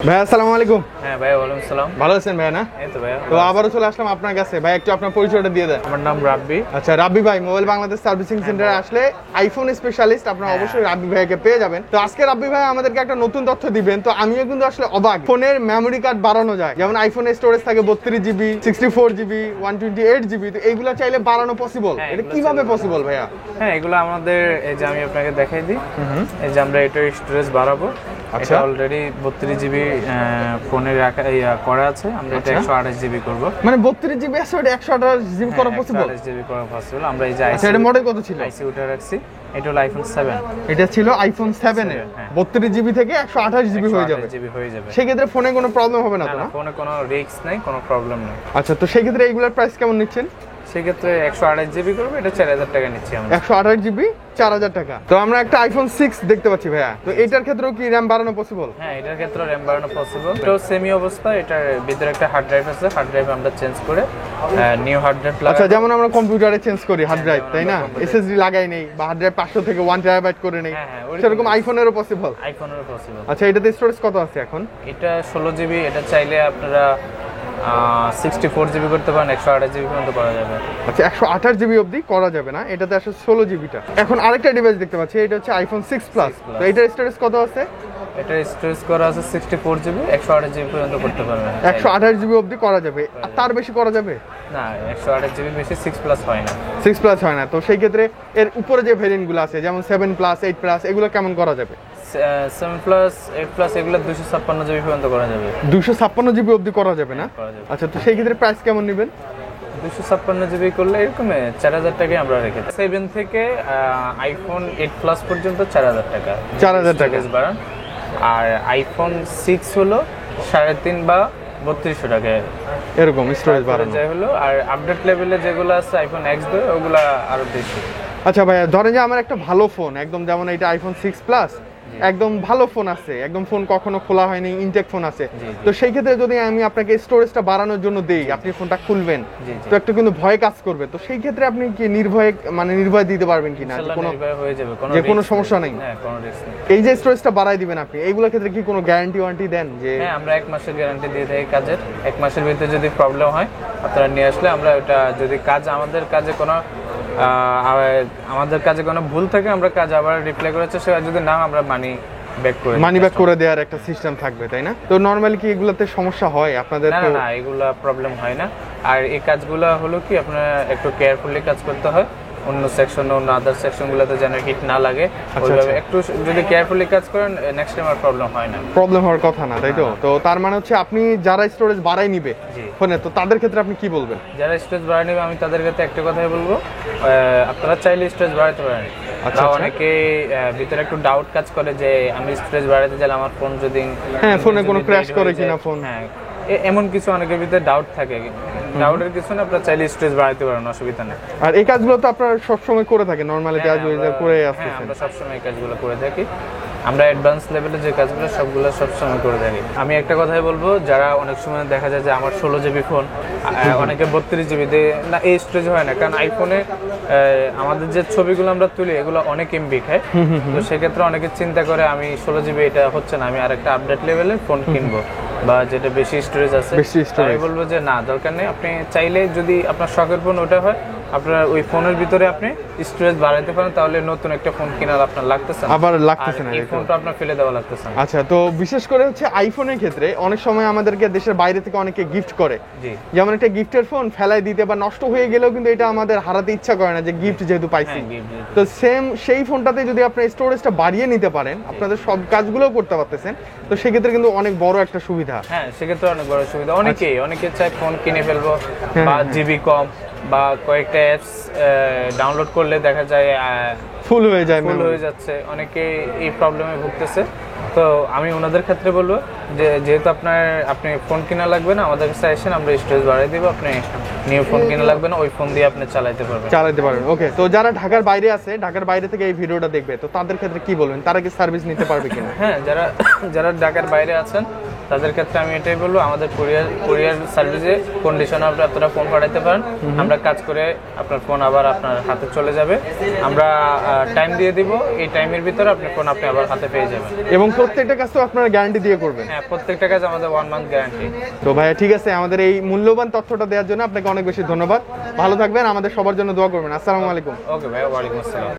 ভাই আসসালামু আলাইকুম। হ্যাঁ ভাই, ওয়ালাইকুম আসসালাম। ভালো আছেন ভাই? না এই তো ভাই, তো আবারও চলে আসলাম আপনার কাছে। ভাই একটু আপনার পরিচয়টা দিয়ে দেন। আমার নাম রাব্বি। আচ্ছা রাব্বি ভাই, মোবাইল বাংলাদেশ সার্ভিসিং সেন্টারে আসলে আইফোন স্পেশালিস্ট আপনারা অবশ্যই রাব্বি ভাইকে পেয়ে যাবেন। তো আজকে রাব্বি ভাই আমাদেরকে একটা নতুন তথ্য দিবেন। তো আমিও কিন্তু আসলে অবাক, ফোনের মেমোরি কার্ড বাড়ানো যায়। যেমন আইফোনের স্টোরেজ থাকে 32GB, 64GB, 128GB, তো এইগুলো চাইলে বাড়ানো পসিবল। এটা কিভাবে পসিবল ভাইয়া? হ্যাঁ, এগুলো আমাদের, এই যে আমি আপনাকে দেখাই দিই, এই যে আমরা এটার স্টোরেজ বাড়াবো। আচ্ছা, এটা অলরেডি 32GB ফোনে রাখা করা আছে। আমরা এটা 128GB করব। মানে 32GB আছে, ওটা 128GB করা পসিবল? 128GB করা পসিবল। আমরা এই যে আচ্ছা, এটা মডেল কত ছিল? আইসি উঠে রাখছি। এটা হলো আইফোন 7। এটা ছিল আইফোন 7 এর 32GB থেকে 128GB হয়ে যাবে। সেক্ষেত্রে ফোনে কোনো প্রবলেম হবে না তো? না, ফোনে কোনো রিস্ক নাই, কোনো প্রবলেম নেই। আচ্ছা, তো সেক্ষেত্রে এইগুলোর প্রাইস কেমন নিচ্ছেন? সেক্ষেত্রে 128GB করবে, এটা 4000 টাকা নিচ্ছি আমরা। 128GB 4000 টাকা। তো আমরা একটা আইফোন 6 দেখতে পাচ্ছি ভাইয়া, তো এটার ক্ষেত্রেও কি র্যাম বাড়ানো পসিবল? হ্যাঁ, এটার ক্ষেত্রে র্যাম বাড়ানো পসিবল। এটাও সেমি অবস্থা। এটার ভিতরে একটা হার্ড ড্রাইভ আছে। হার্ড ড্রাইভ আমরা চেঞ্জ করে নিউ হার্ড ড্রাইভ লাগাই। আচ্ছা, যেমন আমরা কম্পিউটারে চেঞ্জ করি হার্ড ড্রাইভ, তাই না? এসএসডি লাগাই নেই বা হার্ড ড্রাইভ 500 থেকে 1TB করে নেই, সেরকম আইফোনেরও পসিবল? আইফোনেরও পসিবল। আচ্ছা, এটাতে স্টোরেজ কত আছে এখন? এটা 16GB। এটা চাইলে আপনারা 64GB করতে পারেন, 128GB পর্যন্ত করা যাবে। আচ্ছা, 128GB অবধি করা যাবে না, এটাতে আসলে 16GBটা। এখন আরেকটা ডিভাইস দেখতে পাচ্ছি, এটা হচ্ছে আইফোন 6 প্লাস। তো এটার স্টোরেজ কত আছে? এটা স্টোরেজ করা আছে 64GB, 128GB পর্যন্ত করতে পারবেন। 128GB অবধি করা যাবে, আর তার বেশি করা যাবে না? 128GB বেশি 6 প্লাস হয় না। 6 প্লাস হয় না। তো সেই ক্ষেত্রে এর উপরে যে ভেরিয়েন্টগুলো আছে, যেমন 7 প্লাস, 8 প্লাস, এগুলো কেমন করা যাবে? 7 প্লাস, 8 প্লাস, এগুলো 256GB পর্যন্ত করা যাবে। 256GB অবধি করা যাবে না? আচ্ছা, তো সেই ক্ষেত্রে প্রাইস কেমন নেবেন? 256GB করলে এরকম 4000 টাকায় আমরা রেখেছি। 7 থেকে আইফোন 8 প্লাস পর্যন্ত 4000 টাকা। 4000 টাকা বাড়ান। আর আইফোন 6 হলো 3.5 বা 3200 টাকা এরকম স্টোরেজ বাড়ানো যাই হলো। আর আপডেট লেভেলে যেগুলো আছে আইফোন X ধরে, ওগুলা আরো বেশি। আচ্ছা ভাইয়া, ধরেন যে আমার একটা ভালো ফোন, একদম যেমন এটা আইফোন 6 প্লাস, একদম ভালো ফোন আছে, একদম ফোন কখনো খোলা হয়নি, ইনটেক ফোন আছে, তো সেই ক্ষেত্রে যদি আমি আপনাকে স্টোরেজটা বাড়ানোর জন্য দেই, আপনি ফোনটা খুলবেন, তো একটা কিন্তু ভয় কাজ করবে। তো সেই ক্ষেত্রে আপনি কি নির্ভয় দিতে পারবেন কিনা যে কোনো সমস্যা নেই? এই যে স্টোরেজটা বাড়াই দিবেন আপনি, এইগুলোর ক্ষেত্রে কি কোনো গ্যারান্টি ওয়ারেন্টি দেন? যে হ্যাঁ, আমরা 1 মাসের গ্যারান্টি দিয়ে থাকি কাজের। 1 মাসের ভিতরে যদি প্রবলেম হয় আপনারা নিয়ে আসলে আমরা ওটা, যদি আমাদের কাজে কোনো ভুল থাকে, আমরা কাজ আবার রিপ্লাই করার চেষ্টা করি। যদি না, আমরা মানি ব্যাক করে দেওয়ার একটা সিস্টেম থাকবে, তাই না? তো নরমালি কি এগুলাতে সমস্যা হয় আপনাদের? না, এগুলা প্রবলেম হয় না। আর এই কাজগুলো হলো কি, আপনারা একটু কেয়ারফুলি কাজ করতে হয়। অন্য সেকশন, অন্য আদার সেকশনগুলোতে যেন হিট না লাগে, ওইভাবে একটু যদি কেয়ারফুলি কাজ করেন, নেক্সট টাইম আর প্রবলেম হয় না। প্রবলেম হওয়ার কথা না, তাই তো? তো তার মানে হচ্ছে আপনি যারা স্টোরেজ বাড়াই নিবে ফোনে, তো তাদের ক্ষেত্রে আপনি কি বলবেন? যারা স্টোরেজ বাড়াই নিবে, আমি তাদের ক্ষেত্রে একটা কথাই বলবো, আপনারা চাইলে স্টোরেজ বাড়াতে পারেন। অনেকে ভিতরে একটু ডাউট কাজ করে যে আমি স্টোরেজ বাড়াতে চাইলে আমার ফোন যদি ফোনে কোনো ক্র্যাশ করে কিনা, ফোন এমন কিছু অনেকের ভিতরে ডাউট থাকে। ডাউটের কিছু না, আপনারা চাইলে স্টোরেজ বাড়াতে পারেন, অসুবিধা নেই। আর এই কাজগুলো তো আপনারা সবসময় করে থাকেন, নরমালি করে আসছেন? আমরা সবসময় এই কাজগুলো করে থাকি। আমরা অ্যাডভান্স লেভেলে যে কাজগুলো সবগুলো সবসময় করে থাকি। আমি একটা কথাই বলবো, যারা অনেক সময় দেখা যায় যে আমার 16GB ফোন, অনেকে 32GB না, এই স্টোরেজ হয় না। কারণ আইফোনে আমাদের যে ছবিগুলো আমরা তুলি, এগুলো অনেক MB খায়। তো সেক্ষেত্রে অনেকে চিন্তা করে আমি 16GB এটা হচ্ছে না, আমি আরেকটা আপডেট লেভেলের ফোন কিনবো, বা যেটা বেশি স্টোরেজ আছে। আমি বলবো যে না, দরকার নেই। আপনি চাইলে, যদি আপনার শখের ফোন ওটা হয়, আপনার ওই ফোনের ভিতরে আপনি স্টোরেজ বাড়াইতে পারেন, তাহলে নতুন একটা ফোন কেনার আপনার লাগতেছে না, এই ফোনটা আপনার ফেলে দেওয়া লাগতেছে না। আচ্ছা, তো বিশেষ করে হচ্ছে আইফোনের ক্ষেত্রে অনেক সময় আমাদেরকে দেশের বাইরে থেকে অনেকে গিফট করে, যেমন একটা গিফটের ফোন ফেলাই দিতে বা নষ্ট হয়ে গেলেও কিন্তু এটা আমাদের হারাতে ইচ্ছা করে না, যে গিফট যেহেতু পাইছি। তো সেই ফোনটাতে যদি আপনি স্টোরেজটা বাড়িয়ে নিতে পারেন, আপনাদের সব কাজগুলোও করতে পারতেছেন, তো সেক্ষেত্রে কিন্তু অনেক বড় একটা সুবিধা। হ্যাঁ, সেক্ষেত্রে অনেক বড় সুবিধা। অনেকে চায় ফোন কিনে ফেলবো, বা জিবি কম, বা কয়েকটা অ্যাপস ডাউনলোড করলে দেখা যায় ফুল হয়ে যাচ্ছে। অনেকে এই প্রবলেমে ভুগতেছে। তো আমি ওনাদের ক্ষেত্রে বলবো যে যেহেতু আপনি ফোন কিনা লাগবে না, আমাদের কাছে আসেন, আমরা স্টোরেজ বাড়িয়ে দিব। আপনি নিউ ফোন কিনা লাগবে না, ওই ফোন দিয়ে আপনি চালাতে পারবেন। ওকে, তো যারা ঢাকার বাইরে আছে, ঢাকার বাইরে থেকে এই ভিডিওটা দেখবে, তো তাদের ক্ষেত্রে কি বলবেন? তারা কি সার্ভিস নিতে পারবে কিনা? হ্যাঁ, যারা ঢাকার বাইরে আছেন, তাদের ক্ষেত্রে আমি এটাই বলবো, আমাদের কুরিয়ার সার্ভিসে কন্ডিশনে আপনারা ফোন পাঠাতে পারেন, আমরা কাজ করে আপনার ফোন আবার আপনার হাতে চলে যাবে। আমরা টাইম দিয়ে দিব, এই টাইমের ভিতরে আপনার ফোন আপনি আবার হাতে পেয়ে যাবেন। এবং প্রত্যেকটা কাজ তো আপনারা গ্যারান্টি দিয়ে করবেন? হ্যাঁ, প্রত্যেকটা কাজ আমাদের 1 মান্থ গ্যারান্টি। তো ভাইয়া ঠিক আছে, আমাদের এই মূল্যবান তথ্যটা দেওয়ার জন্য আপনাকে অনেক বেশি ধন্যবাদ। ভালো থাকবেন, আমাদের সবার জন্য দোয়া করবেন। আসসালামু আলাইকুম। ওকে ভাই, ওয়ালাইকুম আসসালাম।